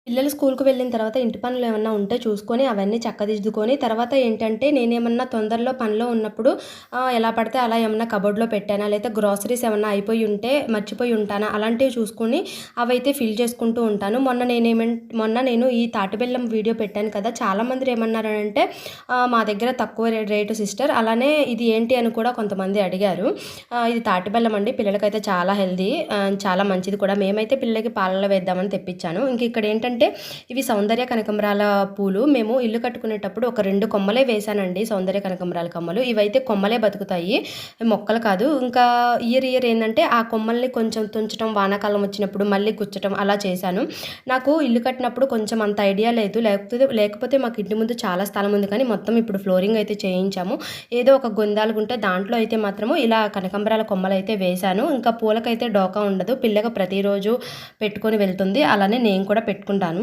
పిల్లలు స్కూలుకి వెళ్ళిన తర్వాత ఇంటి పనులు ఏమన్నా ఉంటే చూసుకొని అవన్నీ చక్కదిద్దుకొని తర్వాత ఏంటంటే నేనేమన్నా తొందరలో పనిలో ఉన్నప్పుడు ఎలా పడితే అలా ఏమన్నా కబోర్డ్‌లో పెట్టానా లేతే గ్రోసరీస్ ఏమన్నా అయిపోయి ఉంటే మర్చిపోయి ఉంటానా అలాంటివి చూసుకొని అవైతే ఫిల్ చేసుకుంటూ ఉంటాను. మొన్న నేను ఈ తాటి బెల్లం వీడియో పెట్టాను కదా! చాలామంది ఏమన్నారనంటే మా దగ్గర తక్కువ రేటు సిస్టర్ అలానే ఇది ఏంటి అని కూడా కొంతమంది అడిగారు. ఇది తాటి బెల్లం అండి. పిల్లలకైతే చాలా హెల్తీ చాలా మంచిది కూడా. మేమైతే పిల్లలకి పాలల్లో వేద్దామని తెప్పించాను. ఇంక ఇక్కడ ఏంటంటే ఇవి సౌందర్య కనకంబరాల పూలు. మేము ఇల్లు కట్టుకునేటప్పుడు ఒక 2 కొమ్మలే వేశానండి సౌందర్య కనకంబరాల కొమ్మలు. ఇవైతే కొమ్మలే బతుకుతాయి. మొక్కలు కాదు. ఇంకా ఇయర్ ఏందంటే ఆ కొమ్మల్ని కొంచెం తుంచటం, వానాకాలం వచ్చినప్పుడు మళ్ళీ గుచ్చటం అలా చేశాను. నాకు ఇల్లు కట్టినప్పుడు కొంచెం అంత ఐడియా లేదు. లేకపోతే మాకు ఇంటి ముందు చాలా స్థలం ఉంది కానీ మొత్తం ఇప్పుడు ఫ్లోరింగ్ అయితే చేయించాము. ఏదో ఒక గొందాలుగుంటే దాంట్లో అయితే మాత్రము ఇలా కనకంబరాల కొమ్మలైతే వేశాను. ఇంకా పూలకైతే డోకా ఉండదు. పిల్లగా ప్రతిరోజు పెట్టుకొని వెళ్తుంది. అలానే నేను కూడా పెట్టుకుంటాను.